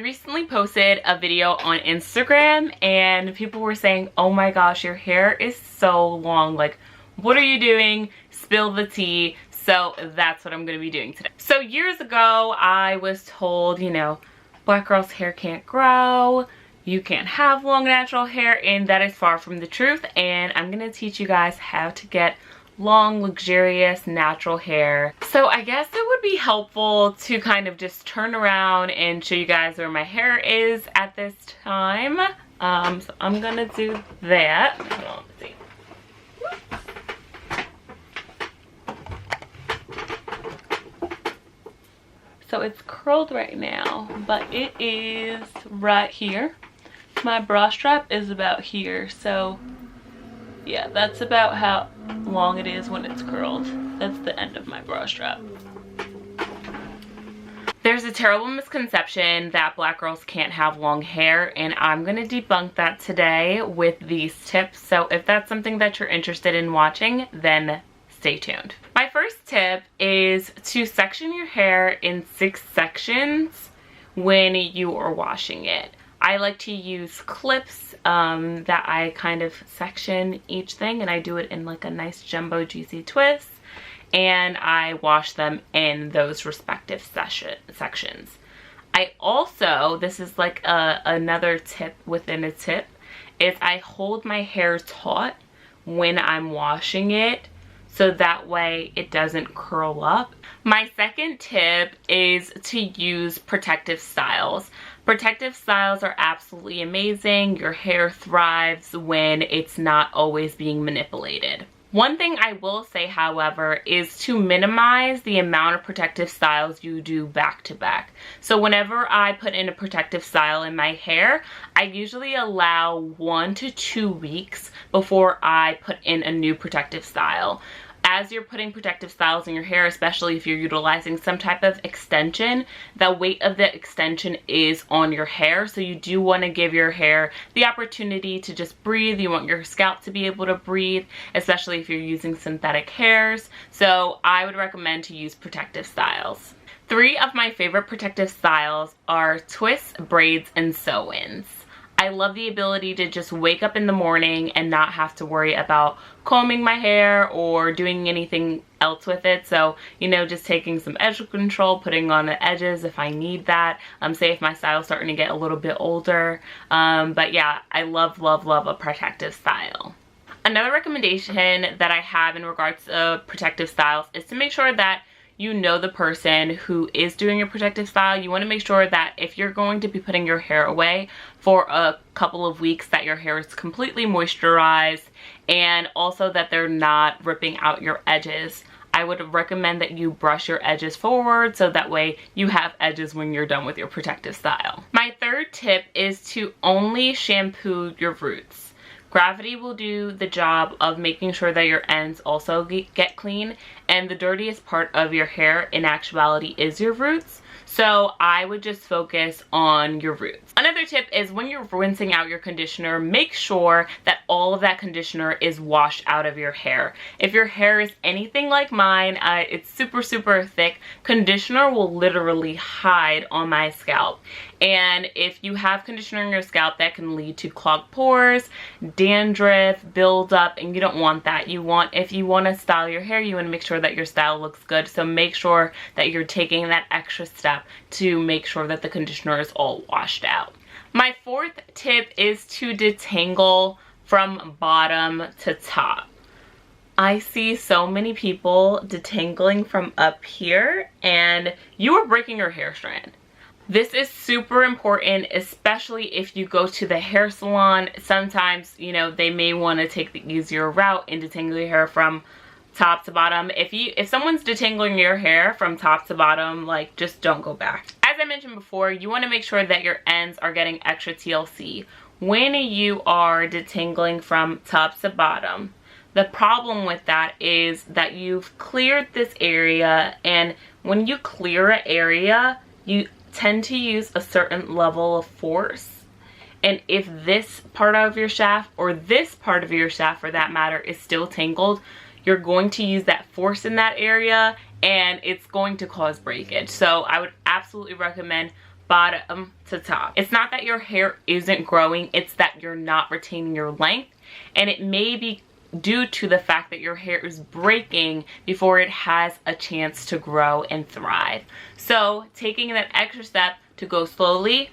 recently posted a video on Instagram and people were saying, oh my gosh, your hair is so long. Like, what are you doing? Spill the tea. So that's what I'm going to be doing today. So years ago, I was told, you know, black girls' hair can't grow. You can't have long natural hair, and that is far from the truth. And I'm going to teach you guys how to get long, luxurious, natural hair. So I guess it would be helpful to kind of just turn around and show you guys where my hair is at this time. So I'm going to do that. Hold on, let's see. So it's curled right now, but it is right here. My bra strap is about here, so yeah, that's about how long it is when it's curled. That's the end of my bra strap. There's a terrible misconception that black girls can't have long hair, and I'm going to debunk that today with these tips. So if that's something that you're interested in watching, then stay tuned. My first tip is to section your hair in 6 sections when you are washing it. I like to use clips that I kind of section each thing, and I do it in like a nice jumbo juicy twist, and I wash them in those respective sections. I also, this is like another tip within a tip, is I hold my hair taut when I'm washing it, so that way it doesn't curl up. My second tip is to use protective styles. Protective styles are absolutely amazing. Your hair thrives when it's not always being manipulated. One thing I will say, however, is to minimize the amount of protective styles you do back to back. So whenever I put in a protective style in my hair, I usually allow 1 to 2 weeks before I put in a new protective style. As you're putting protective styles in your hair, especially if you're utilizing some type of extension, the weight of the extension is on your hair. So you do want to give your hair the opportunity to just breathe. You want your scalp to be able to breathe, especially if you're using synthetic hairs. So I would recommend to use protective styles. 3 of my favorite protective styles are twists, braids, and sew-ins. I love the ability to just wake up in the morning and not have to worry about combing my hair or doing anything else with it. So, you know, just taking some edge control, putting on the edges if I need that. Say if my style's starting to get a little bit older. But yeah, I love, love, love a protective style. Another recommendation that I have in regards to protective styles is to make sure that you know the person who is doing your protective style. You want to make sure that if you're going to be putting your hair away for a couple of weeks, that your hair is completely moisturized, and also that they're not ripping out your edges. I would recommend that you brush your edges forward so that way you have edges when you're done with your protective style. My third tip is to only shampoo your roots. Gravity will do the job of making sure that your ends also get clean, and the dirtiest part of your hair in actuality is your roots. So I would just focus on your roots. Another tip is when you're rinsing out your conditioner, make sure that all of that conditioner is washed out of your hair. If your hair is anything like mine, it's super, super thick, conditioner will literally hide on my scalp. And if you have conditioner in your scalp, that can lead to clogged pores, dandruff, buildup, and you don't want that. If you want to style your hair, you want to make sure that your style looks good. So make sure that you're taking that extra step to make sure that the conditioner is all washed out. My fourth tip is to detangle from bottom to top. I see so many people detangling from up here, and you are breaking your hair strand. This is super important, especially if you go to the hair salon. Sometimes, you know, they may want to take the easier route and detangle your hair from top to bottom. If someone's detangling your hair from top to bottom, like, just don't go back. As I mentioned before, you want to make sure that your ends are getting extra TLC when you are detangling from top to bottom. The problem with that is that you've cleared this area, and when you clear an area, you tend to use a certain level of force. And if this part of your shaft, or this part of your shaft for that matter, is still tangled, you're going to use that force in that area, and it's going to cause breakage. So I would absolutely recommend bottom to top. It's not that your hair isn't growing, it's that you're not retaining your length, and it may be due to the fact that your hair is breaking before it has a chance to grow and thrive. So taking that extra step to go slowly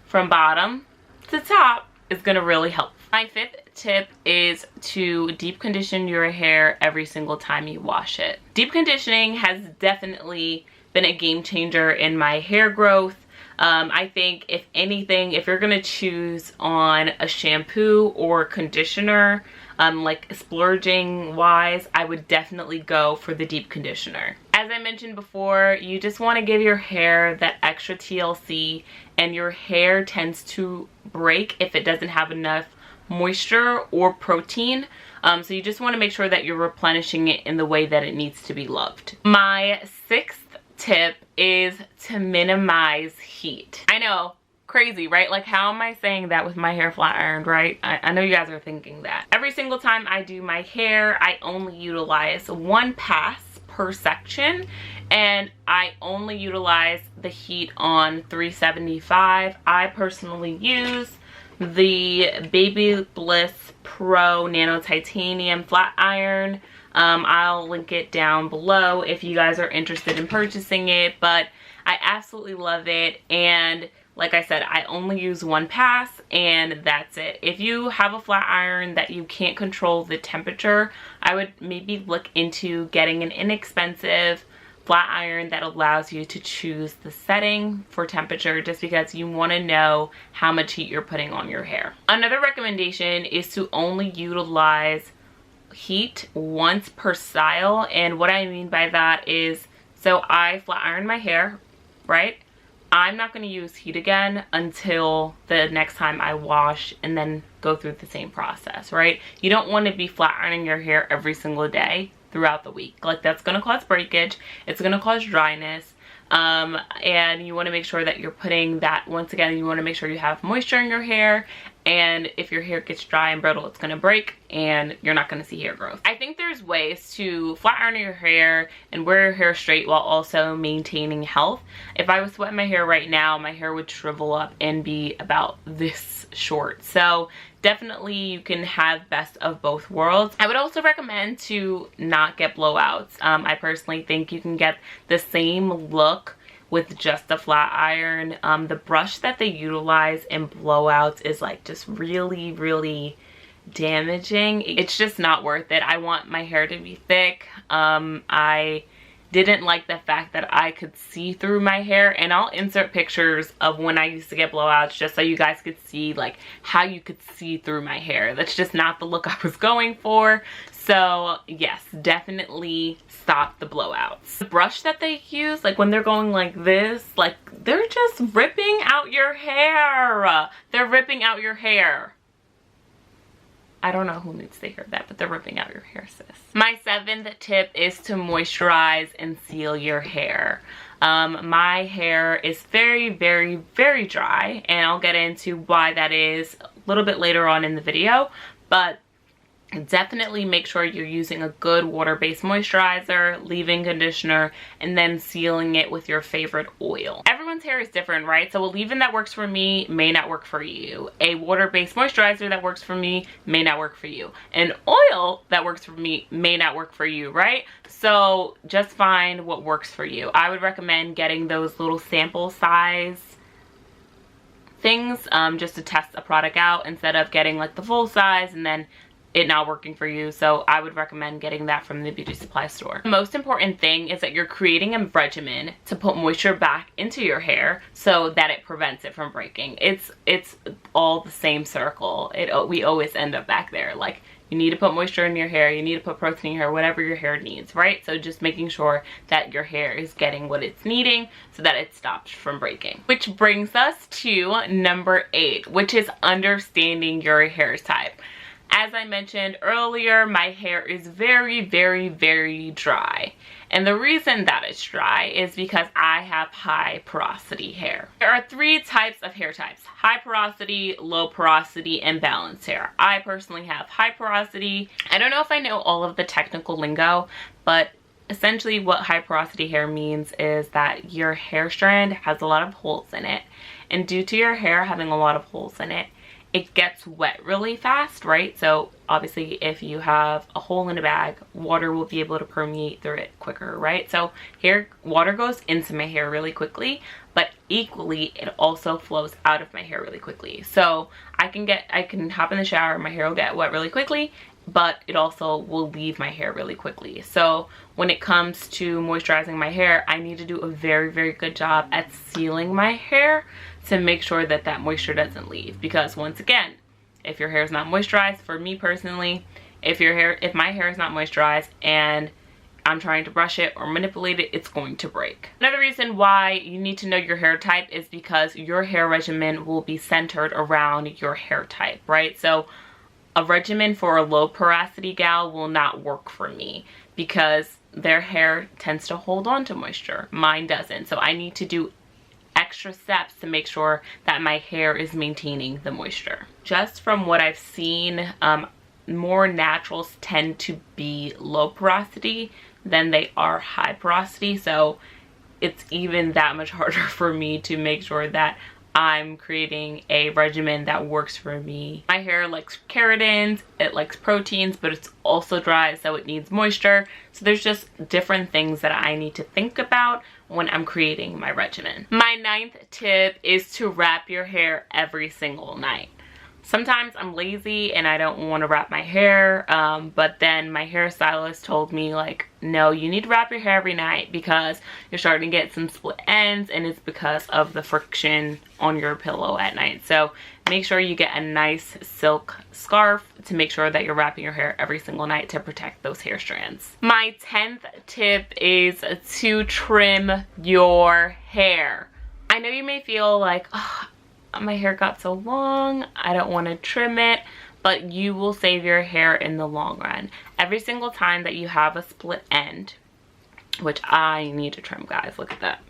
from bottom to top is going to really help. My fifth tip is to deep condition your hair every single time you wash it. Deep conditioning has definitely been a game changer in my hair growth. I think if anything, if you're gonna choose on a shampoo or conditioner, like splurging wise, I would definitely go for the deep conditioner. As I mentioned before, you just want to give your hair that extra TLC, and your hair tends to break if it doesn't have enough moisture or protein. So you just want to make sure that you're replenishing it in the way that it needs to be loved. My sixth tip is to minimize heat. I know, crazy, right? Like, how am I saying that with my hair flat ironed, right? I know you guys are thinking that. Every single time I do my hair, I only utilize one pass per section, and I only utilize the heat on 375. I personally use the Baby Bliss Pro Nano Titanium flat iron. I'll link it down below if you guys are interested in purchasing it, but I absolutely love it. And like I said, I only use one pass and that's it. If you have a flat iron that you can't control the temperature, I would maybe look into getting an inexpensive flat iron that allows you to choose the setting for temperature, just because you want to know how much heat you're putting on your hair. Another recommendation is to only utilize heat once per style, and what I mean by that is, so I flat iron my hair, right? I'm not going to use heat again until the next time I wash and then go through the same process, right? You don't want to be flat ironing your hair every single day throughout the week. Like, that's going to cause breakage, it's going to cause dryness, and you want to make sure that you're putting that, once again, you want to make sure you have moisture in your hair, and if your hair gets dry and brittle, it's going to break and you're not going to see hair growth. I think there's ways to flat iron your hair and wear your hair straight while also maintaining health. If I was to wet my hair right now, my hair would shrivel up and be about this short. So definitely you can have best of both worlds. I would also recommend to not get blowouts. I personally think you can get the same look with just a flat iron. The brush that they utilize in blowouts is like just really damaging. It's just not worth it. I want my hair to be thick. I didn't like the fact that I could see through my hair, and I'll insert pictures of when I used to get blowouts just so you guys could see like how you could see through my hair. That's just not the look I was going for. So yes, definitely stop the blowouts. The brush that they use, like when they're going like this, like they're just ripping out your hair. They're ripping out your hair. I don't know who needs to hear that, but they're ripping out your hair, sis. My seventh tip is to moisturize and seal your hair. My hair is very dry, and I'll get into why that is a little bit later on in the video, but definitely make sure you're using a good water-based moisturizer, leave-in conditioner, and then sealing it with your favorite oil. Everyone's hair is different, right? So a leave-in that works for me may not work for you. A water-based moisturizer that works for me may not work for you. An oil that works for me may not work for you, right? So just find what works for you. I would recommend getting those little sample size things just to test a product out, instead of getting like the full size and then it not working for you. So I would recommend getting that from the beauty supply store. The most important thing is that you're creating a regimen to put moisture back into your hair so that it prevents it from breaking. It's all the same circle. We always end up back there. Like, you need to put moisture in your hair, you need to put protein in your hair, whatever your hair needs, right? So just making sure that your hair is getting what it's needing so that it stops from breaking. Which brings us to number 8, which is understanding your hair type. As I mentioned earlier, my hair is very dry. And the reason that it's dry is because I have high porosity hair. There are 3 types of hair types: high porosity, low porosity, and balanced hair. I personally have high porosity. I don't know if I know all of the technical lingo, but essentially what high porosity hair means is that your hair strand has a lot of holes in it, and due to your hair having a lot of holes in it, it gets wet really fast, right? So obviously if you have a hole in a bag, water will be able to permeate through it quicker, right? So water goes into my hair really quickly, but equally it also flows out of my hair really quickly. So I can hop in the shower, my hair will get wet really quickly, but it also will leave my hair really quickly. So when it comes to moisturizing my hair, I need to do a very, very good job at sealing my hair to make sure that that moisture doesn't leave. Because once again, if your hair is not moisturized, for me personally, if my hair is not moisturized and I'm trying to brush it or manipulate it, it's going to break. Another reason why you need to know your hair type is because your hair regimen will be centered around your hair type, right? So a regimen for a low porosity gal will not work for me because their hair tends to hold on to moisture. Mine doesn't. So I need to do extra steps to make sure that my hair is maintaining the moisture. Just from what I've seen, more naturals tend to be low porosity than they are high porosity. So it's even that much harder for me to make sure that I'm creating a regimen that works for me. My hair likes keratins, it likes proteins, but it's also dry, so it needs moisture. So there's just different things that I need to think about when I'm creating my regimen. My 9th tip is to wrap your hair every single night. Sometimes I'm lazy and I don't want to wrap my hair, but then my hairstylist told me, like, no, you need to wrap your hair every night because you're starting to get some split ends, and it's because of the friction on your pillow at night. So make sure you get a nice silk scarf to make sure that you're wrapping your hair every single night to protect those hair strands. My 10th tip is to trim your hair. I know you may feel like, oh, my hair got so long, I don't want to trim it, but you will save your hair in the long run. Every single time that you have a split end, which I need to trim, guys, look at that.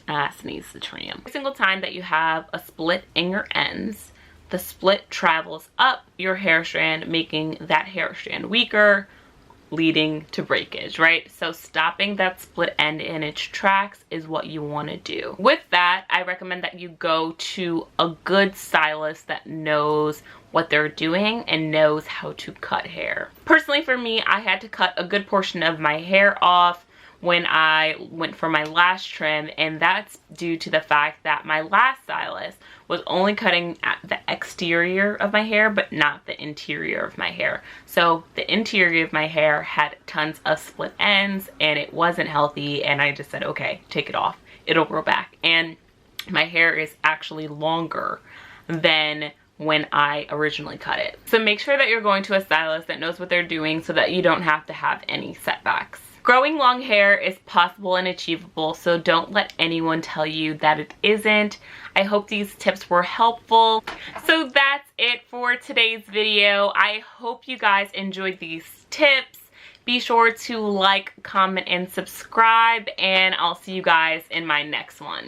Ass needs to trim. Every single time that you have a split in your ends, the split travels up your hair strand, making that hair strand weaker, leading to breakage, right? So stopping that split end in its tracks is what you want to do. With that, I recommend that you go to a good stylist that knows what they're doing and knows how to cut hair. Personally, for me, I had to cut a good portion of my hair off when I went for my last trim, and that's due to the fact that my last stylist was only cutting at the exterior of my hair but not the interior of my hair. So the interior of my hair had tons of split ends and it wasn't healthy, and I just said, okay, take it off, it'll grow back. And my hair is actually longer than when I originally cut it. So make sure that you're going to a stylist that knows what they're doing so that you don't have to have any setbacks. Growing long hair is possible and achievable, so don't let anyone tell you that it isn't. I hope these tips were helpful. So that's it for today's video. I hope you guys enjoyed these tips. Be sure to like, comment, and subscribe, and I'll see you guys in my next one.